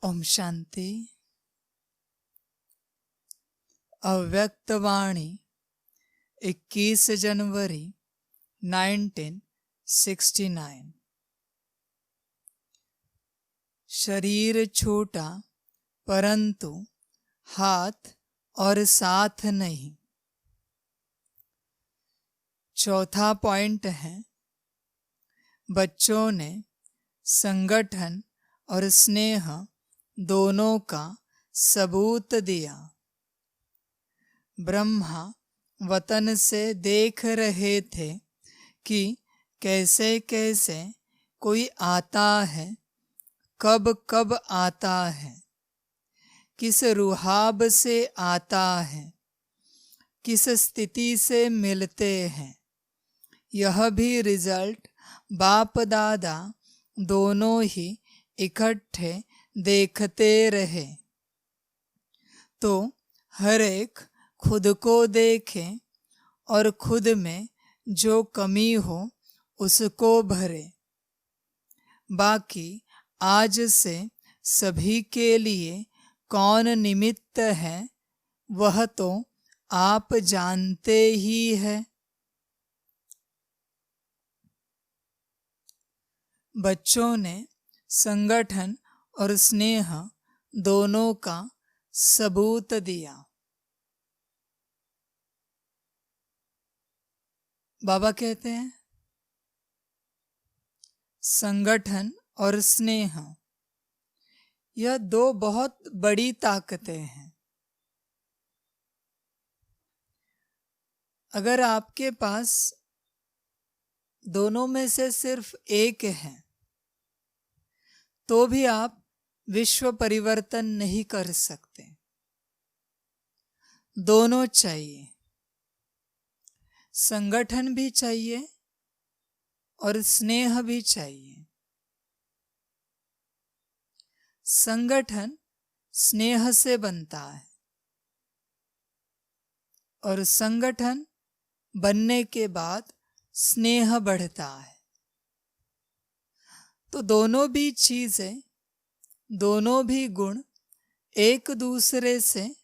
ओम शांति। अव्यक्तवाणी 21 जनवरी 1969। शरीर छोटा परंतु हाथ और साथ नहीं। चौथा पॉइंट है, बच्चों ने संगठन और स्नेह दोनों का सबूत दिया। ब्रह्मा वतन से देख रहे थे कि कैसे कैसे कोई आता है, कब कब आता है, किस रुहाब से आता है, किस स्थिति से मिलते हैं। यह भी रिजल्ट बाप दादा दोनों ही इकट्ठे देखते रहे। तो हर एक खुद को देखे और खुद में जो कमी हो उसको भरे। बाकी आज से सभी के लिए कौन निमित्त है वह तो आप जानते ही हैं। बच्चों ने संगठन और स्नेह दोनों का सबूत दिया। बाबा कहते हैं, संगठन और स्नेह यह दो बहुत बड़ी ताकतें हैं। अगर आपके पास दोनों में से सिर्फ एक है तो भी आप विश्व परिवर्तन नहीं कर सकते। दोनों चाहिए, संगठन भी चाहिए और स्नेह भी चाहिए। संगठन स्नेह से बनता है और संगठन बनने के बाद स्नेह बढ़ता है। तो दोनों भी चीजें, दोनों भी गुण एक दूसरे से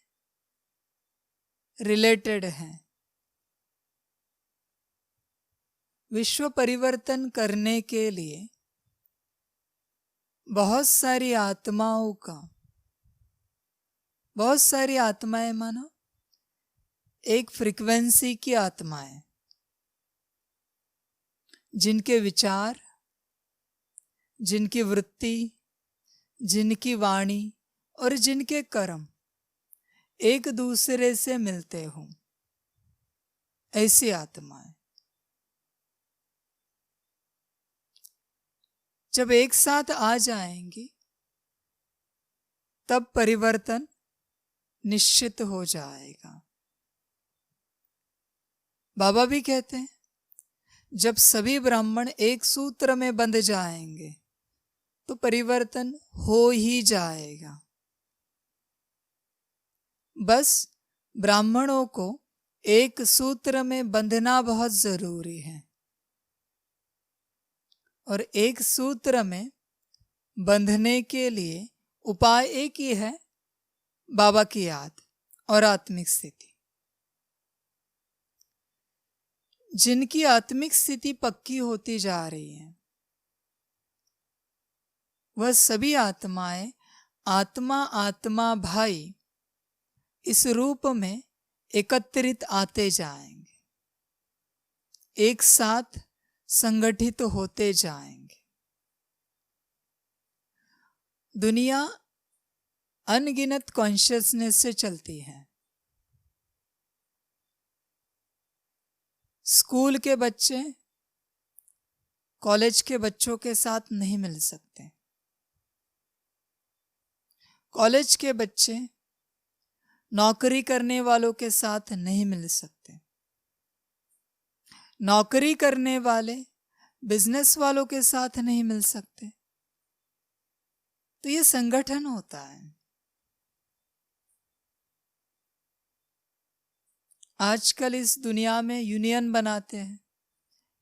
रिलेटेड हैं। विश्व परिवर्तन करने के लिए बहुत सारी आत्माएं मानो एक फ्रीक्वेंसी की आत्माएं, जिनके विचार, जिनकी वृत्ति, जिनकी वाणी और जिनके कर्म एक दूसरे से मिलते हों, ऐसी आत्माएं जब एक साथ आ जाएंगी तब परिवर्तन निश्चित हो जाएगा। बाबा भी कहते हैं, जब सभी ब्राह्मण एक सूत्र में बंध जाएंगे तो परिवर्तन हो ही जाएगा। बस ब्राह्मणों को एक सूत्र में बंधना बहुत जरूरी है और एक सूत्र में बंधने के लिए उपाय एक ही है, बाबा की याद और आत्मिक स्थिति। जिनकी आत्मिक स्थिति पक्की होती जा रही है वह सभी आत्माएं आत्मा आत्मा भाई इस रूप में एकत्रित आते जाएंगे, एक साथ संगठित होते जाएंगे। दुनिया अनगिनत कॉन्शियसनेस से चलती है। स्कूल के बच्चे कॉलेज के बच्चों के साथ नहीं मिल सकते। कॉलेज के बच्चे नौकरी करने वालों के साथ नहीं मिल सकते। नौकरी करने वाले बिजनेस वालों के साथ नहीं मिल सकते। तो ये संगठन होता है। आजकल इस दुनिया में यूनियन बनाते हैं,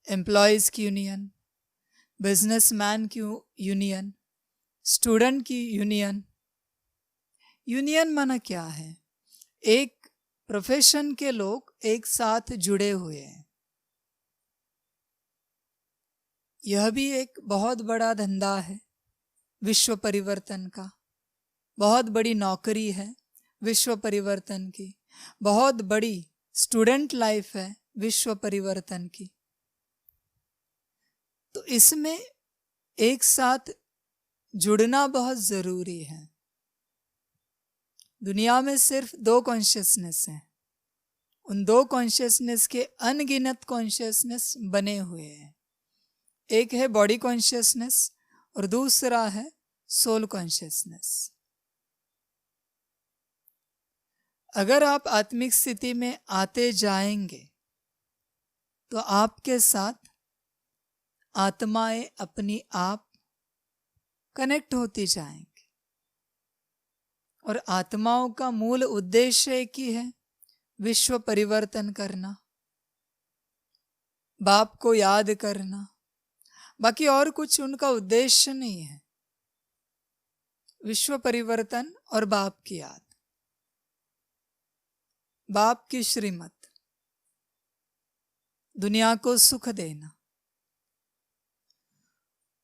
एम्प्लॉयज की यूनियन, बिजनेसमैन की यूनियन, स्टूडेंट की यूनियन, यूनियन माना क्या है? एक प्रोफेशन के लोग एक साथ जुड़े हुए हैं। यह भी एक बहुत बड़ा धंधा है विश्व परिवर्तन का, बहुत बड़ी नौकरी है विश्व परिवर्तन की, बहुत बड़ी स्टूडेंट लाइफ है विश्व परिवर्तन की। तो इसमें एक साथ जुड़ना बहुत जरूरी है। दुनिया में सिर्फ 2 कॉन्शियसनेस हैं, उन 2 कॉन्शियसनेस के अनगिनत कॉन्शियसनेस बने हुए हैं। एक है बॉडी कॉन्शियसनेस और दूसरा है सोल कॉन्शियसनेस। अगर आप आत्मिक स्थिति में आते जाएंगे तो आपके साथ आत्माएं अपनी आप कनेक्ट होती जाएंगी। और आत्माओं का मूल उद्देश्य एक ही है, विश्व परिवर्तन करना, बाप को याद करना। बाकी और कुछ उनका उद्देश्य नहीं है। विश्व परिवर्तन और बाप की याद, बाप की श्रीमत, दुनिया को सुख देना।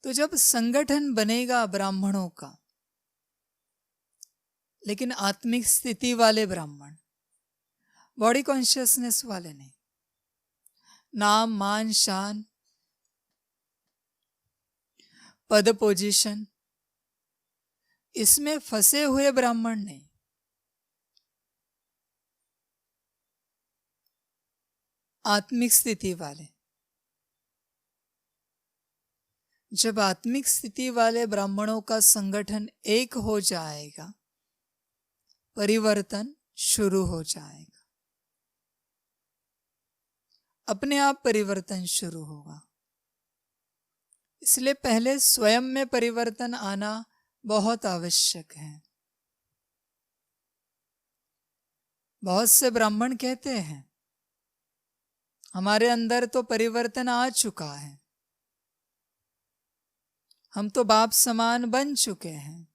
तो जब संगठन बनेगा ब्राह्मणों का, लेकिन आत्मिक स्थिति वाले ब्राह्मण, बॉडी कॉन्शियसनेस वाले नहीं, नाम मान शान पद पोजीशन इसमें फंसे हुए ब्राह्मण नहीं, आत्मिक स्थिति वाले। जब आत्मिक स्थिति वाले ब्राह्मणों का संगठन एक हो जाएगा, परिवर्तन शुरू हो जाएगा, अपने आप परिवर्तन शुरू होगा। इसलिए पहले स्वयं में परिवर्तन आना बहुत आवश्यक है। बहुत से ब्राह्मण कहते हैं हमारे अंदर तो परिवर्तन आ चुका है, हम तो बाप समान बन चुके हैं।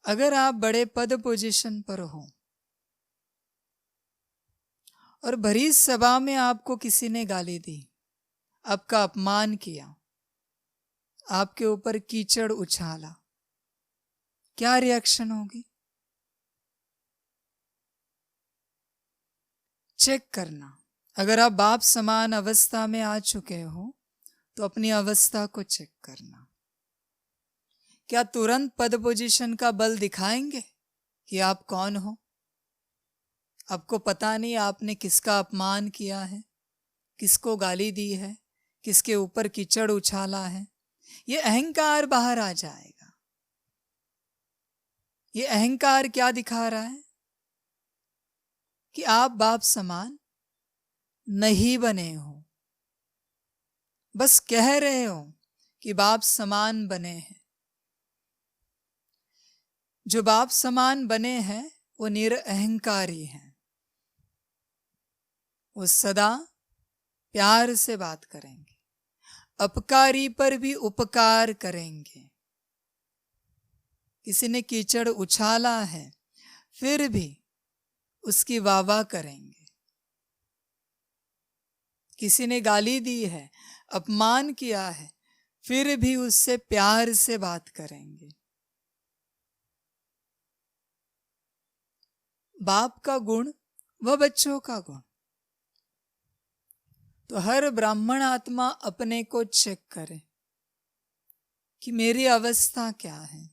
अगर आप बड़े पद पोजीशन पर हो और भरी सभा में आपको किसी ने गाली दी, आपका अपमान किया, आपके ऊपर कीचड़ उछाला, क्या रिएक्शन होगी? चेक करना। अगर आप बाप समान अवस्था में आ चुके हो तो अपनी अवस्था को चेक करना। क्या तुरंत पद पोजीशन का बल दिखाएंगे कि आप कौन हो? आपको पता नहीं आपने किसका अपमान किया है, किसको गाली दी है, किसके ऊपर कीचड़ उछाला है। ये अहंकार बाहर आ जाएगा। ये अहंकार क्या दिखा रहा है? कि आप बाप समान नहीं बने हो, बस कह रहे हो कि बाप समान बने हैं। जो बाप समान बने हैं वो निरअहंकारी हैं, वो सदा प्यार से बात करेंगे, अपकारी पर भी उपकार करेंगे। किसी ने कीचड़ उछाला है फिर भी उसकी वाह करेंगे। किसी ने गाली दी है, अपमान किया है, फिर भी उससे प्यार से बात करेंगे। बाप का गुण व बच्चों का गुण। तो हर ब्राह्मण आत्मा अपने को चेक करे कि मेरी अवस्था क्या है,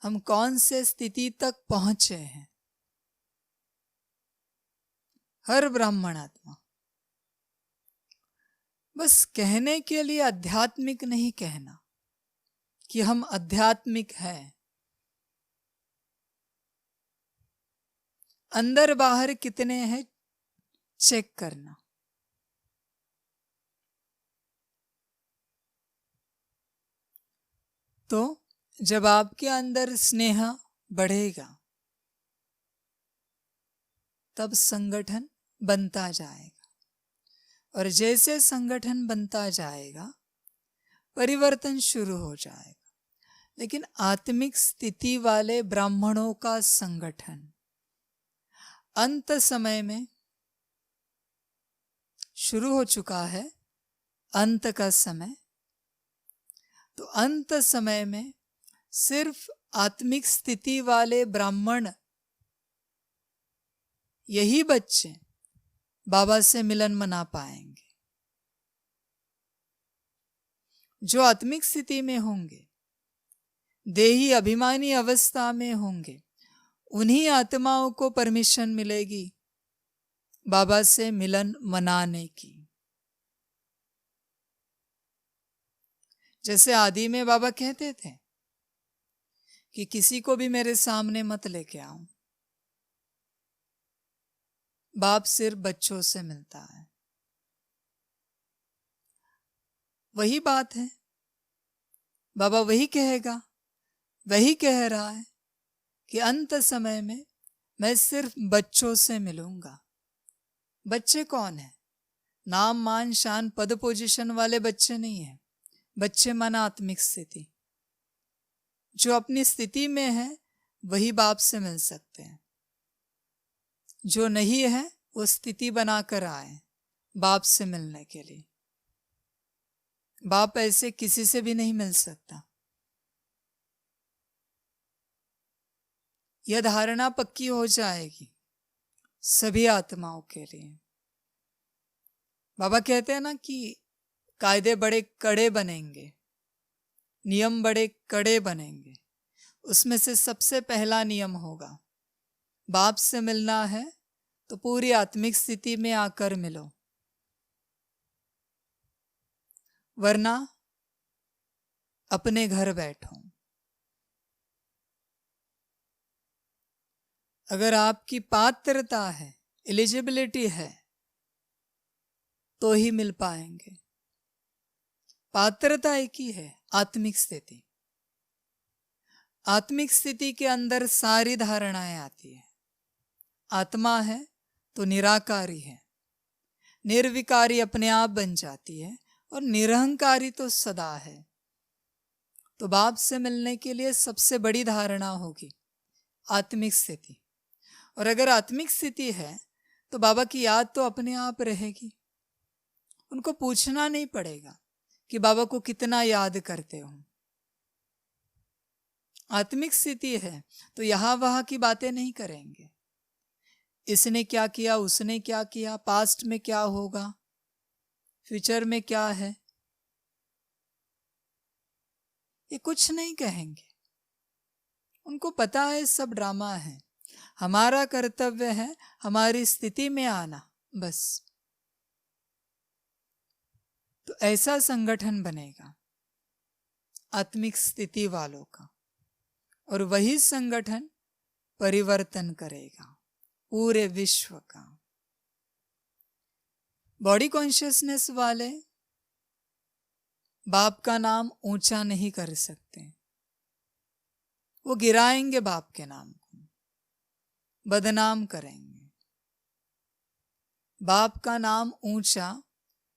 हम कौन से स्थिति तक पहुंचे हैं। हर ब्राह्मण आत्मा। बस कहने के लिए आध्यात्मिक नहीं कहना कि हम आध्यात्मिक हैं। अंदर बाहर कितने हैं चेक करना। तो जब आपके अंदर स्नेह बढ़ेगा तब संगठन बनता जाएगा, और जैसे संगठन बनता जाएगा परिवर्तन शुरू हो जाएगा। लेकिन आत्मिक स्थिति वाले ब्राह्मणों का संगठन अंत समय में शुरू हो चुका है। अंत का समय, तो अंत समय में सिर्फ आत्मिक स्थिति वाले ब्राह्मण, यही बच्चे बाबा से मिलन मना पाएंगे। जो आत्मिक स्थिति में होंगे, देही अभिमानी अवस्था में होंगे, उन्हीं आत्माओं को परमिशन मिलेगी बाबा से मिलन मनाने की। जैसे आदि में बाबा कहते थे कि किसी को भी मेरे सामने मत लेके आओ, बाप सिर्फ बच्चों से मिलता है। वही बात है, बाबा वही कहेगा, वही कह रहा है कि अंत समय में मैं सिर्फ बच्चों से मिलूंगा। बच्चे कौन है? नाम मान शान पद पोजीशन वाले बच्चे नहीं है। बच्चे माना आत्मिक स्थिति। जो अपनी स्थिति में है वही बाप से मिल सकते हैं। जो नहीं है वो स्थिति बनाकर आए बाप से मिलने के लिए। बाप ऐसे किसी से भी नहीं मिल सकता। यह धारणा पक्की हो जाएगी सभी आत्माओं के लिए। बाबा कहते हैं ना कि कायदे बड़े कड़े बनेंगे, नियम बड़े कड़े बनेंगे। उसमें से सबसे पहला नियम होगा, बाप से मिलना है तो पूरी आत्मिक स्थिति में आकर मिलो, वरना अपने घर बैठो। अगर आपकी पात्रता है, एलिजिबिलिटी है, तो ही मिल पाएंगे। पात्रता एक ही है, आत्मिक स्थिति। आत्मिक स्थिति के अंदर सारी धारणाएं आती है। आत्मा है तो निराकारी है, निर्विकारी अपने आप बन जाती है, और निरहंकारी तो सदा है। तो बाप से मिलने के लिए सबसे बड़ी धारणा होगी आत्मिक स्थिति। और अगर आत्मिक स्थिति है तो बाबा की याद तो अपने आप रहेगी। उनको पूछना नहीं पड़ेगा कि बाबा को कितना याद करते हो। आत्मिक स्थिति है तो यहां वहां की बातें नहीं करेंगे। इसने क्या किया, उसने क्या किया, पास्ट में क्या होगा, फ्यूचर में क्या है, ये कुछ नहीं कहेंगे। उनको पता है सब ड्रामा है। हमारा कर्तव्य है हमारी स्थिति में आना, बस। तो ऐसा संगठन बनेगा आत्मिक स्थिति वालों का, और वही संगठन परिवर्तन करेगा पूरे विश्व का। बॉडी कॉन्शियसनेस वाले बाप का नाम ऊंचा नहीं कर सकते। वो गिराएंगे बाप के नाम को, बदनाम करेंगे। बाप का नाम ऊंचा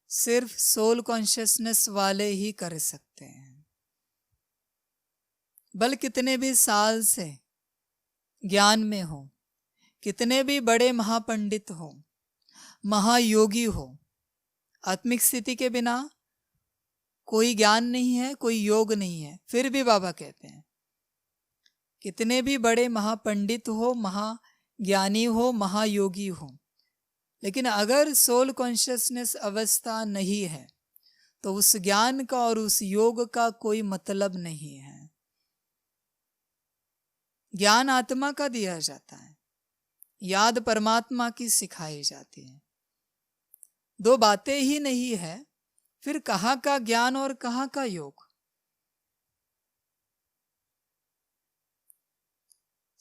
सिर्फ सोल कॉन्शियसनेस वाले ही कर सकते हैं। बल कितने भी साल से ज्ञान में हो, कितने भी बड़े महापंडित हो, महायोगी हो, आत्मिक स्थिति के बिना कोई ज्ञान नहीं है, कोई योग नहीं है। फिर भी बाबा कहते हैं कितने भी बड़े महापंडित हो, महाज्ञानी हो, महायोगी हो, लेकिन अगर सोल कॉन्शियसनेस अवस्था नहीं है तो उस ज्ञान का और उस योग का कोई मतलब नहीं है। ज्ञान आत्मा का दिया जाता है, याद परमात्मा की सिखाई जाती है। दो बातें ही नहीं है, फिर कहाँ का ज्ञान और कहाँ का योग।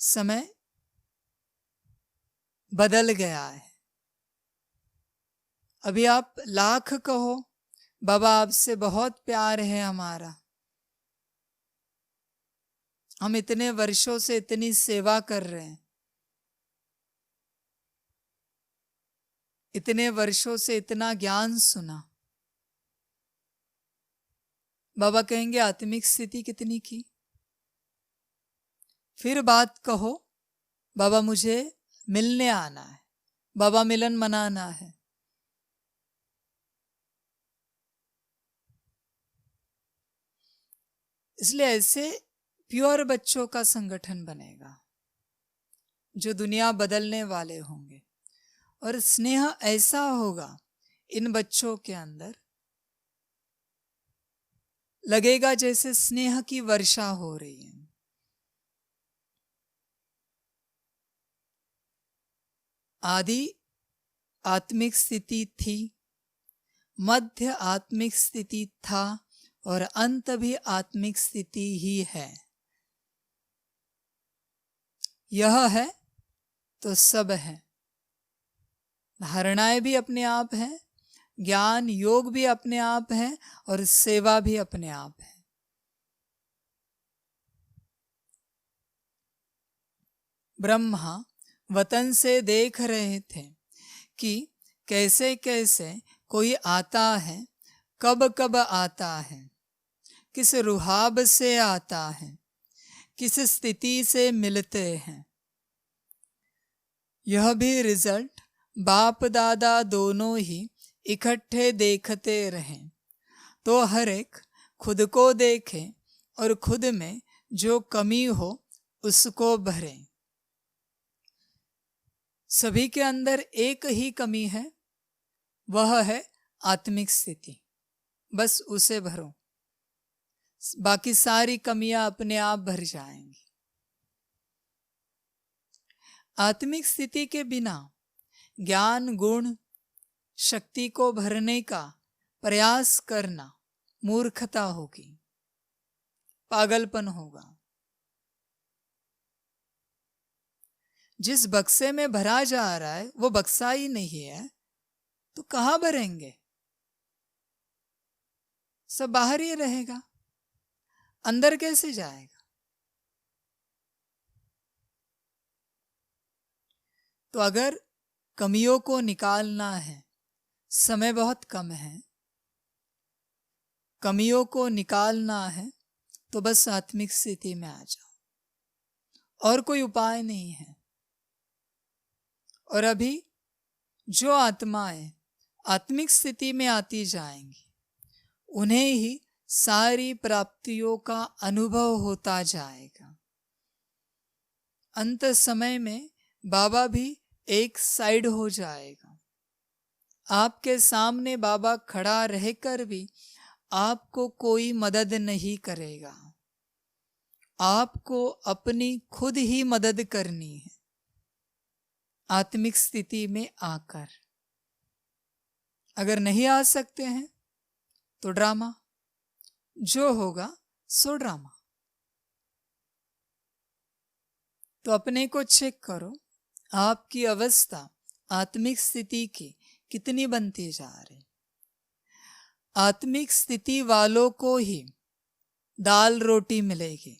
समय बदल गया है। अभी आप लाख कहो बाबा आपसे बहुत प्यार है हमारा, हम इतने वर्षों से इतनी सेवा कर रहे हैं, इतने वर्षों से इतना ज्ञान सुना, बाबा कहेंगे आत्मिक स्थिति कितनी की, फिर बात कहो, बाबा मुझे मिलने आना है, बाबा मिलन मनाना है। इसलिए ऐसे प्योर बच्चों का संगठन बनेगा जो दुनिया बदलने वाले होंगे, और स्नेह ऐसा होगा इन बच्चों के अंदर, लगेगा जैसे स्नेह की वर्षा हो रही है। आदि आत्मिक स्थिति थी, मध्य आत्मिक स्थिति था, और अंत भी आत्मिक स्थिति ही है। यह है तो सब है। धारणाएं भी अपने आप है, ज्ञान योग भी अपने आप है, और सेवा भी अपने आप है। ब्रह्मा वतन से देख रहे थे कि कैसे कैसे कोई आता है, कब कब आता है, किस रुहाब से आता है, किस स्थिति से मिलते हैं। यह भी रिजल्ट बाप दादा दोनों ही इकट्ठे देखते रहें, तो हर एक खुद को देखे और खुद में जो कमी हो उसको भरे। सभी के अंदर एक ही कमी है, वह है आत्मिक स्थिति। बस उसे भरो, बाकी सारी कमियां अपने आप भर जाएंगी। आत्मिक स्थिति के बिना ज्ञान गुण शक्ति को भरने का प्रयास करना मूर्खता होगी, पागलपन होगा। जिस बक्से में भरा जा रहा है वो बक्सा ही नहीं है, तो कहां भरेंगे? सब बाहर ही रहेगा, अंदर कैसे जाएगा? तो अगर कमियों को निकालना है, समय बहुत कम है, कमियों को निकालना है, तो बस आत्मिक स्थिति में आ जाओ, और कोई उपाय नहीं है। और अभी जो आत्माएं आत्मिक स्थिति में आती जाएंगी, उन्हें ही सारी प्राप्तियों का अनुभव होता जाएगा। अंत समय में बाबा भी एक साइड हो जाएगा। आपके सामने बाबा खड़ा रहकर भी आपको कोई मदद नहीं करेगा, आपको अपनी खुद ही मदद करनी है आत्मिक स्थिति में आकर। अगर नहीं आ सकते हैं तो ड्रामा, जो होगा सो ड्रामा। तो अपने को चेक करो, आपकी अवस्था आत्मिक स्थिति की कितनी बनती जा रही। आत्मिक स्थिति वालों को ही दाल रोटी मिलेगी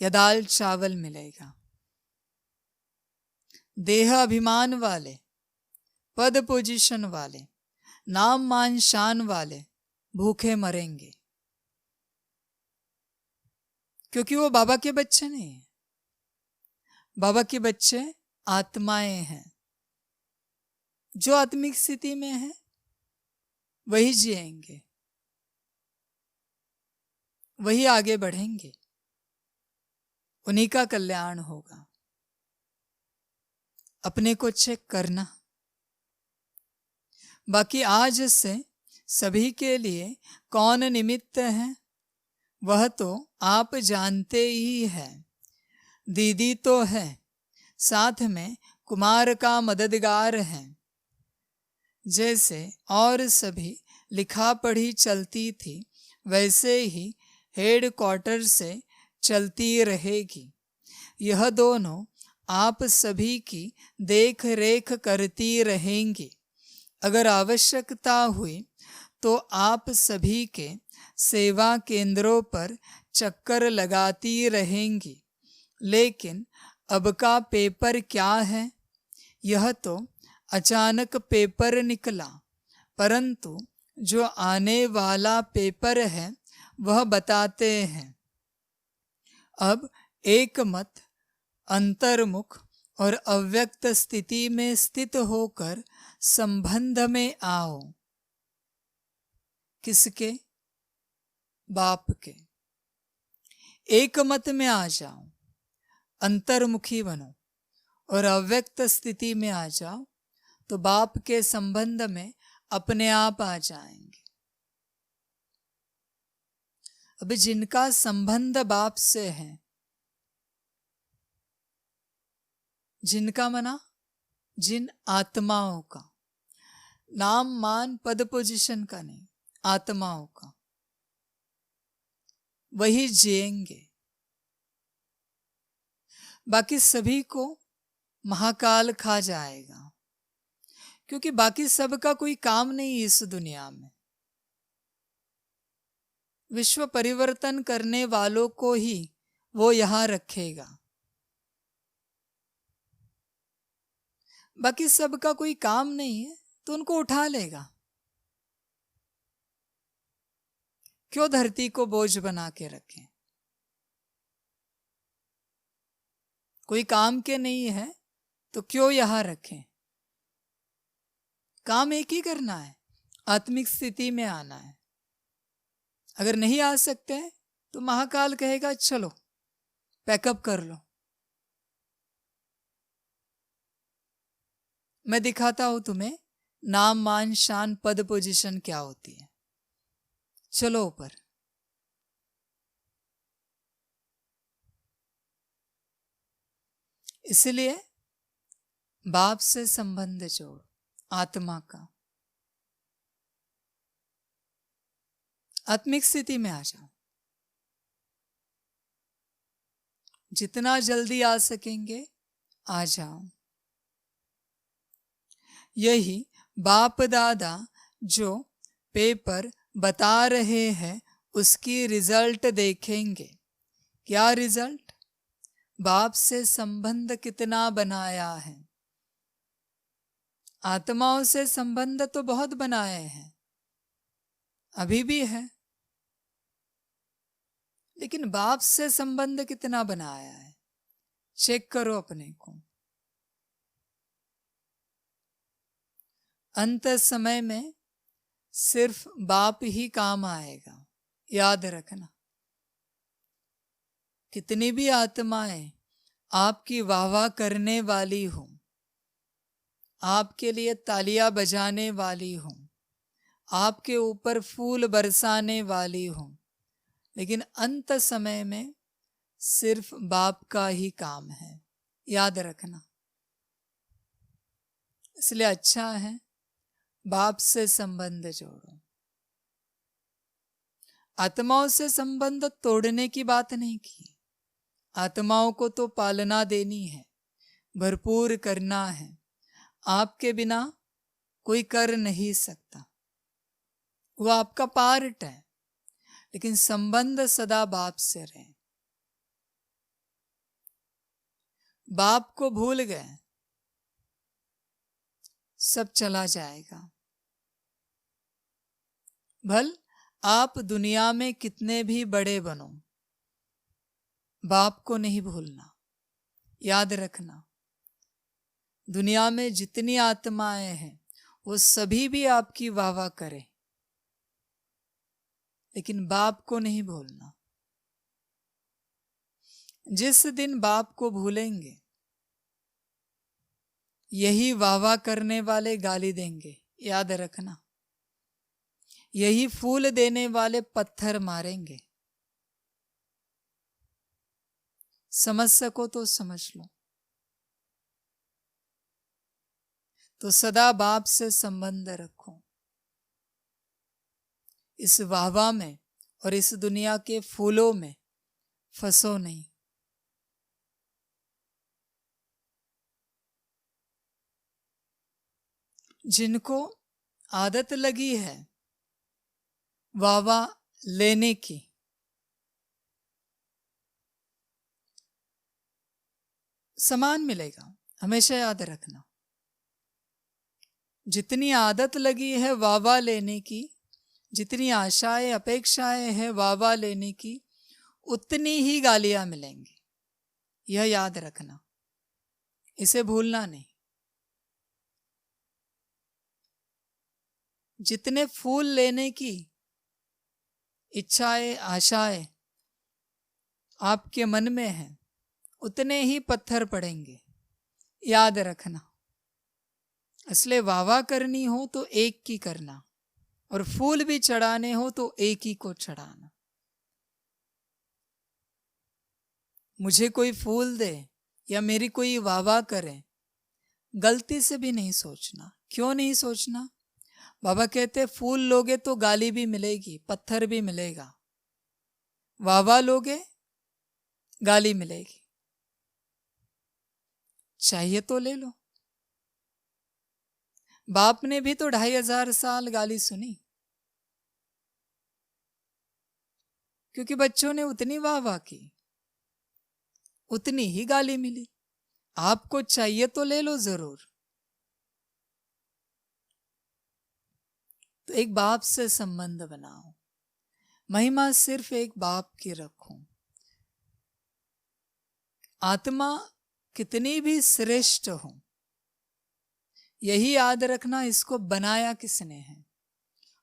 या दाल चावल मिलेगा। देह अभिमान वाले, पद पोजीशन वाले, नाम मान शान वाले भूखे मरेंगे, क्योंकि वो बाबा के बच्चे नहीं हैं। बाबा के बच्चे आत्माएं हैं। जो आत्मिक स्थिति में है वही जिएंगे, वही आगे बढ़ेंगे, उन्हीं का कल्याण होगा। अपने को चेक करना। बाकी आज से सभी के लिए कौन निमित्त है वह तो आप जानते ही हैं। दीदी तो है, साथ में कुमार का मददगार है। जैसे और सभी लिखा पढ़ी चलती थी, वैसे ही हेड क्वार्टर से चलती रहेगी। यह दोनों आप सभी की देख रेख करती रहेंगी। अगर आवश्यकता हुई तो आप सभी के सेवा केंद्रों पर चक्कर लगाती रहेंगी। लेकिन अब का पेपर क्या है? यह तो अचानक पेपर निकला, परंतु जो आने वाला पेपर है वह बताते हैं। अब एक मत अंतर्मुख और अव्यक्त स्थिति में स्थित होकर संबंध में आओ। किसके? बाप के। एक मत में आ जाओ, अंतर्मुखी बनो और अव्यक्त स्थिति में आ जाओ, तो बाप के संबंध में अपने आप आ जाएंगे। अभी जिनका संबंध बाप से है, जिनका मना, जिन आत्माओं का, नाम मान पद पोजीशन का नहीं, आत्माओं का, वही जिएंगे। बाकी सभी को महाकाल खा जाएगा, क्योंकि बाकी सबका कोई काम नहीं इस दुनिया में। विश्व परिवर्तन करने वालों को ही वो यहां रखेगा। बाकी सबका कोई काम नहीं है तो उनको उठा लेगा। क्यों धरती को बोझ बना के रखें? कोई काम के नहीं है तो क्यों यहां रखें? काम एक ही करना है, आत्मिक स्थिति में आना है। अगर नहीं आ सकते तो महाकाल कहेगा चलो पैकअप कर लो, मैं दिखाता हूं तुम्हें नाम मान शान पद पोजीशन क्या होती है, चलो ऊपर। इसलिए बाप से संबंध जोड़ो, आत्मा का। आत्मिक स्थिति में आ जाओ, जितना जल्दी आ सकेंगे आ जाओ। यही बाप दादा जो पेपर बता रहे हैं उसकी रिजल्ट देखेंगे। क्या रिजल्ट? बाप से संबंध कितना बनाया है। आत्माओं से संबंध तो बहुत बनाए हैं, अभी भी है, लेकिन बाप से संबंध कितना बनाया है, चेक करो अपने को। अंत समय में सिर्फ बाप ही काम आएगा, याद रखना। कितनी भी आत्माएं आपकी वाहवाह करने वाली हो, आपके लिए तालियां बजाने वाली हो, आपके ऊपर फूल बरसाने वाली हो, लेकिन अंत समय में सिर्फ बाप का ही काम है, याद रखना। इसलिए अच्छा है बाप से संबंध जोड़ो। आत्माओं से संबंध तोड़ने की बात नहीं की, आत्माओं को तो पालना देनी है, भरपूर करना है। आपके बिना कोई कर नहीं सकता, वो आपका पार्ट है, लेकिन संबंध सदा बाप से रहे। बाप को भूल गए, सब चला जाएगा। भल आप दुनिया में कितने भी बड़े बनो, बाप को नहीं भूलना, याद रखना। दुनिया में जितनी आत्माएं हैं वो सभी भी आपकी वाहवाह करें, लेकिन बाप को नहीं भूलना। जिस दिन बाप को भूलेंगे, यही वाहवाह करने वाले गाली देंगे, याद रखना। यही फूल देने वाले पत्थर मारेंगे। समझ सको तो समझ लो। तो सदा बाप से संबंध रखो। इस वाहवाह में और इस दुनिया के फूलों में फंसो नहीं। जिनको आदत लगी है वाहवाह लेने की, समान मिलेगा, हमेशा याद रखना। जितनी आदत लगी है वाहवाह लेने की, जितनी आशाएं अपेक्षाएं हैं वाहवाह लेने की, उतनी ही गालियां मिलेंगी। यह याद रखना, इसे भूलना नहीं। जितने फूल लेने की इच्छाएं, आशाएं आपके मन में हैं, उतने ही पत्थर पड़ेंगे, याद रखना। इसलिए वाह करनी हो तो एक की करना, और फूल भी चढ़ाने हो तो एक ही को चढ़ाना। मुझे कोई फूल दे या मेरी कोई वाह करे, गलती से भी नहीं सोचना। क्यों नहीं सोचना? बाबा कहते फूल लोगे तो गाली भी मिलेगी, पत्थर भी मिलेगा। वाह लोगे, गाली मिलेगी। चाहिए तो ले लो। बाप ने भी तो 2500 साल गाली सुनी, क्योंकि बच्चों ने उतनी वाह की, उतनी ही गाली मिली। आपको चाहिए तो ले लो जरूर। तो एक बाप से संबंध बनाओ, महिमा सिर्फ एक बाप की रखो। आत्मा कितनी भी श्रेष्ठ हो, यही याद रखना, इसको बनाया किसने है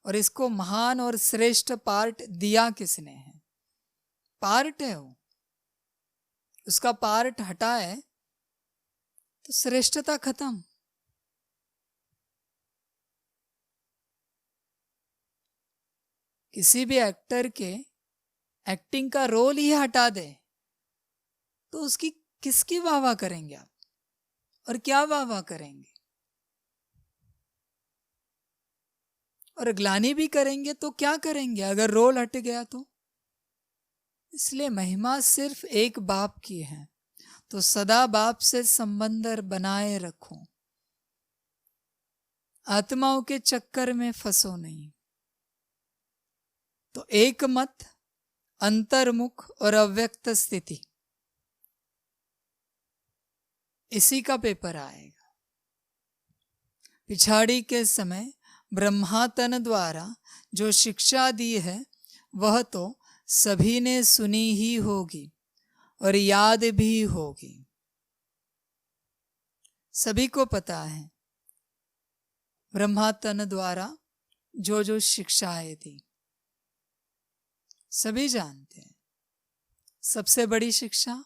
और इसको महान और श्रेष्ठ पार्ट दिया किसने है। पार्ट है वो, उसका पार्ट हटा है तो श्रेष्ठता खत्म। किसी भी एक्टर के एक्टिंग का रोल ही हटा दे तो उसकी किसकी वाह करेंगे आप, और क्या वाह करेंगे? और ग्लानि भी करेंगे तो क्या करेंगे अगर रोल हट गया तो? इसलिए महिमा सिर्फ एक बाप की है, तो सदा बाप से संबंध बनाए रखो। आत्माओं के चक्कर में फंसो नहीं। तो एक मत, अंतर्मुख और अव्यक्त स्थिति, इसी का पेपर आएगा। पिछाड़ी के समय ब्रह्मातन द्वारा जो शिक्षा दी है वह तो सभी ने सुनी ही होगी और याद भी होगी। सभी को पता है ब्रह्मातन द्वारा जो जो शिक्षाएं दी, सभी जानते हैं। सबसे बड़ी शिक्षा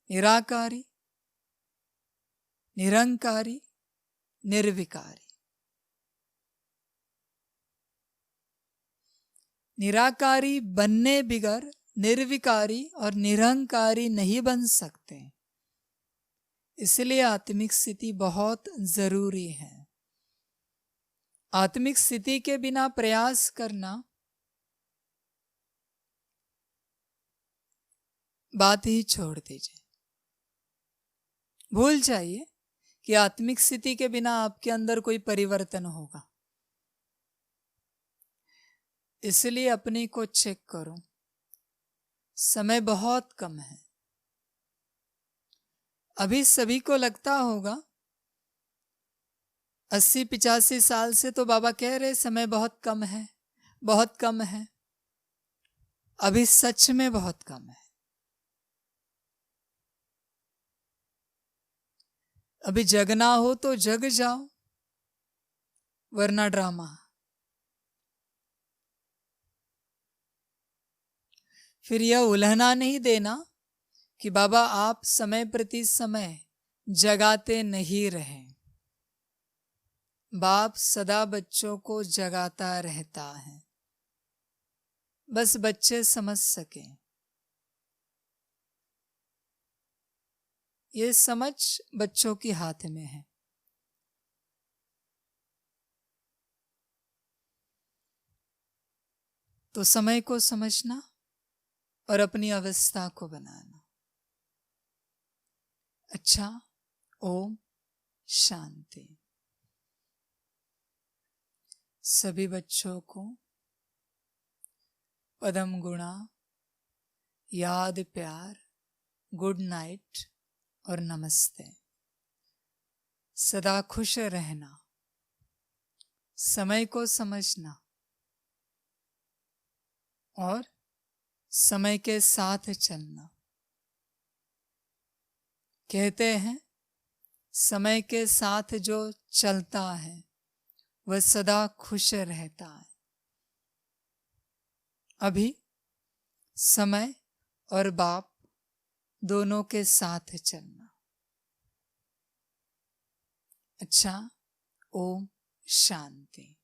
निराकारी, निरंकारी, निर्विकारी। निराकारी बनने बिगर निर्विकारी और निरंकारी नहीं बन सकते। इसलिए आत्मिक स्थिति बहुत जरूरी है। आत्मिक स्थिति के बिना प्रयास करना बात ही छोड़ दीजिए। भूल जाइए कि आत्मिक स्थिति के बिना आपके अंदर कोई परिवर्तन होगा। इसलिए अपने को चेक करो, समय बहुत कम है। अभी सभी को लगता होगा 80-85 साल से तो बाबा कह रहे समय बहुत कम है, बहुत कम है। अभी सच में बहुत कम है। अभी जगना हो तो जग जाओ, वरना ड्रामा। फिर यह उलझना नहीं देना कि बाबा आप समय प्रति समय जगाते नहीं रहे। बाप सदा बच्चों को जगाता रहता है, बस बच्चे समझ सके। ये समझ बच्चों के हाथ में है। तो समय को समझना और अपनी अवस्था को बनाना। अच्छा, ओम शांति। सभी बच्चों को पदम गुणा, याद, प्यार, गुड नाइट और नमस्ते। सदा खुश रहना, समय को समझना और समय के साथ चलना। कहते हैं समय के साथ जो चलता है वह सदा खुश रहता है। अभी समय और बाप दोनों के साथ चलना। अच्छा, ओम शांति।